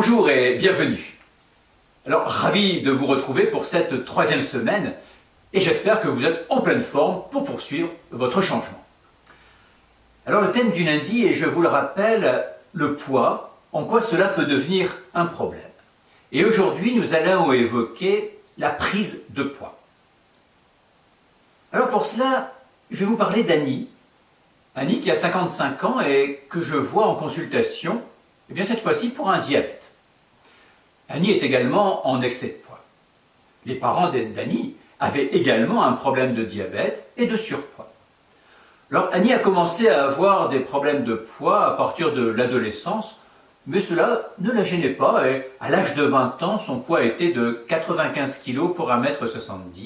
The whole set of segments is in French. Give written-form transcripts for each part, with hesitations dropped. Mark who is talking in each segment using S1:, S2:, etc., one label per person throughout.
S1: Bonjour et bienvenue. Alors, ravi de vous retrouver pour cette troisième semaine et j'espère que vous êtes en pleine forme pour poursuivre votre changement. Alors, le thème du lundi est, je vous le rappelle, le poids, en quoi cela peut devenir un problème. Et aujourd'hui, nous allons évoquer la prise de poids. Alors pour cela, je vais vous parler d'Annie. Annie qui a 55 ans et que je vois en consultation, et bien cette fois-ci pour un diabète. Annie est également en excès de poids. Les parents d'Annie avaient également un problème de diabète et de surpoids. Alors Annie a commencé à avoir des problèmes de poids à partir de l'adolescence, mais cela ne la gênait pas et à l'âge de 20 ans, son poids était de 95 kg pour 1,70 m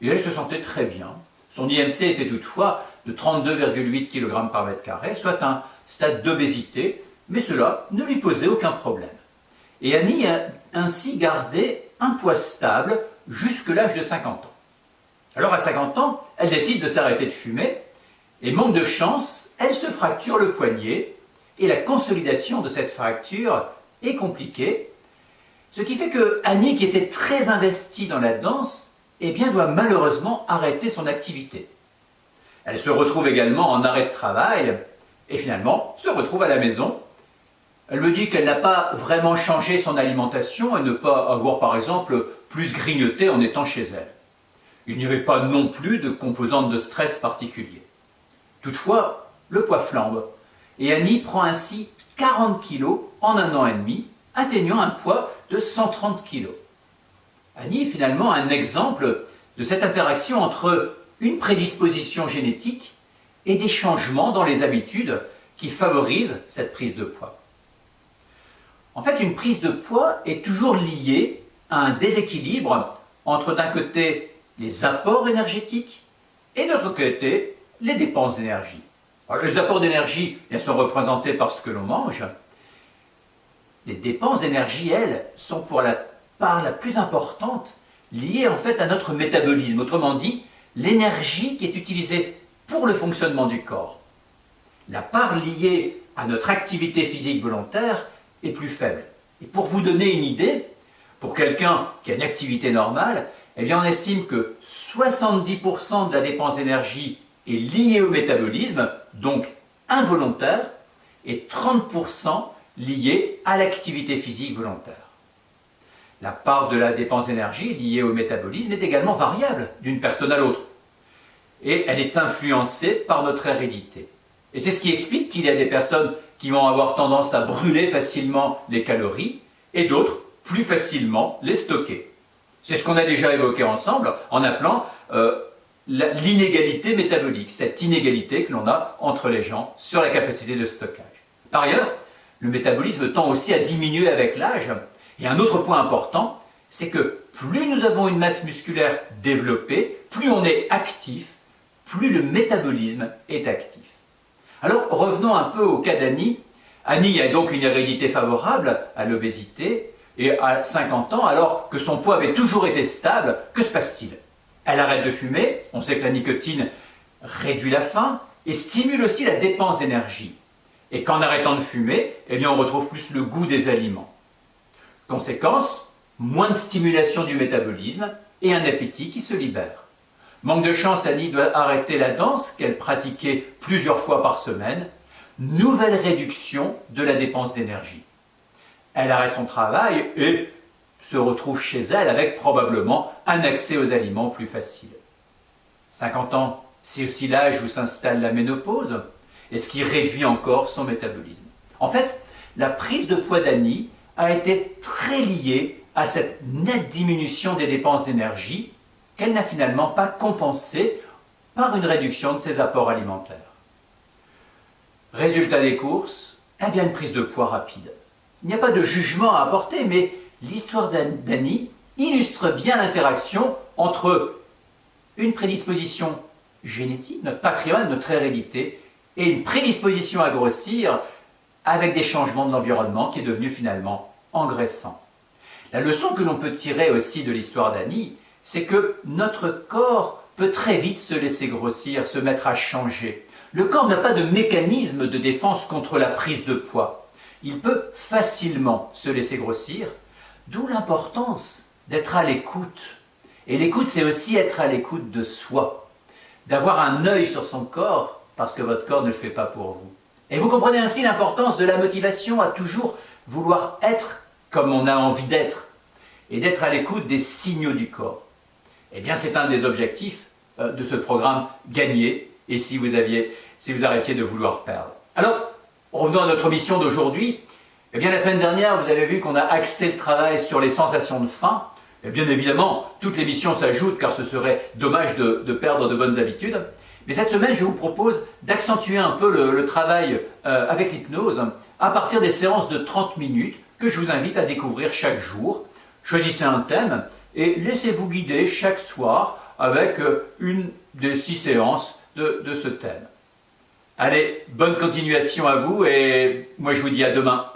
S1: et elle se sentait très bien. Son IMC était toutefois de 32,8 kg par mètre carré, soit un stade d'obésité, mais cela ne lui posait aucun problème. Et Annie a ainsi gardé un poids stable jusqu'à l'âge de 50 ans. Alors à 50 ans, elle décide de s'arrêter de fumer et manque de chance, elle se fracture le poignet et la consolidation de cette fracture est compliquée. Ce qui fait que Annie, qui était très investie dans la danse, eh bien, doit malheureusement arrêter son activité. Elle se retrouve également en arrêt de travail et finalement se retrouve à la maison. Elle me dit qu'elle n'a pas vraiment changé son alimentation et ne pas avoir par exemple plus grignoté en étant chez elle. Il n'y avait pas non plus de composante de stress particulier. Toutefois, le poids flambe et Annie prend ainsi 40 kg en 1 an et demi, atteignant un poids de 130 kg. Annie est finalement un exemple de cette interaction entre une prédisposition génétique et des changements dans les habitudes qui favorisent cette prise de poids. En fait, une prise de poids est toujours liée à un déséquilibre entre d'un côté les apports énergétiques et de l'autre côté les dépenses d'énergie. Alors, les apports d'énergie sont représentés par ce que l'on mange. Les dépenses d'énergie, elles, sont pour la part la plus importante liée en fait à notre métabolisme. Autrement dit, l'énergie qui est utilisée pour le fonctionnement du corps. La part liée à notre activité physique volontaire est plus faible. Et pour vous donner une idée, pour quelqu'un qui a une activité normale, eh bien on estime que 70% de la dépense d'énergie est liée au métabolisme, donc involontaire, et 30% liée à l'activité physique volontaire. La part de la dépense d'énergie liée au métabolisme est également variable d'une personne à l'autre. Et elle est influencée par notre hérédité. Et c'est ce qui explique qu'il y a des personnes qui vont avoir tendance à brûler facilement les calories et d'autres plus facilement les stocker. C'est ce qu'on a déjà évoqué ensemble en appelant l'inégalité métabolique, cette inégalité que l'on a entre les gens sur la capacité de stockage. Par ailleurs, le métabolisme tend aussi à diminuer avec l'âge. Et un autre point important, c'est que plus nous avons une masse musculaire développée, plus on est actif, plus le métabolisme est actif. Alors revenons un peu au cas d'Annie. Annie a donc une hérédité favorable à l'obésité et à 50 ans, alors que son poids avait toujours été stable, que se passe-t-il? Elle arrête de fumer, on sait que la nicotine réduit la faim et stimule aussi la dépense d'énergie. Et qu'en arrêtant de fumer, eh bien on retrouve plus le goût des aliments. Conséquence, moins de stimulation du métabolisme et un appétit qui se libère. Manque de chance, Annie doit arrêter la danse qu'elle pratiquait plusieurs fois par semaine. Nouvelle réduction de la dépense d'énergie. Elle arrête son travail et se retrouve chez elle avec probablement un accès aux aliments plus facile. 50 ans, c'est aussi l'âge où s'installe la ménopause et ce qui réduit encore son métabolisme. En fait, la prise de poids d'Annie a été très liée à cette nette diminution des dépenses d'énergie qu'elle n'a finalement pas compensée par une réduction de ses apports alimentaires. Résultat des courses, eh bien une prise de poids rapide. Il n'y a pas de jugement à apporter, mais l'histoire d'Annie illustre bien l'interaction entre une prédisposition génétique, notre patrimoine, notre hérédité, et une prédisposition à grossir avec des changements de l'environnement qui est devenu finalement engraissant. La leçon que l'on peut tirer aussi de l'histoire d'Annie, c'est que notre corps peut très vite se laisser grossir, se mettre à changer. Le corps n'a pas de mécanisme de défense contre la prise de poids. il peut facilement se laisser grossir, d'où l'importance d'être à l'écoute. Et l'écoute, c'est aussi être à l'écoute de soi, d'avoir un œil sur son corps, parce que votre corps ne le fait pas pour vous. Et vous comprenez ainsi l'importance de la motivation à toujours vouloir être comme on a envie d'être, et d'être à l'écoute des signaux du corps. Eh bien, c'est un des objectifs de ce programme Gagner, et si vous arrêtiez de vouloir perdre. Alors, revenons à notre mission d'aujourd'hui. Eh bien, la semaine dernière, vous avez vu qu'on a axé le travail sur les sensations de faim. Et bien évidemment, toutes les missions s'ajoutent car ce serait dommage de perdre de bonnes habitudes. Mais cette semaine, je vous propose d'accentuer un peu le travail avec l'hypnose à partir des séances de 30 minutes que je vous invite à découvrir chaque jour. Choisissez un thème et laissez-vous guider chaque soir avec une des 6 séances de ce thème. Allez, bonne continuation à vous et moi je vous dis à demain.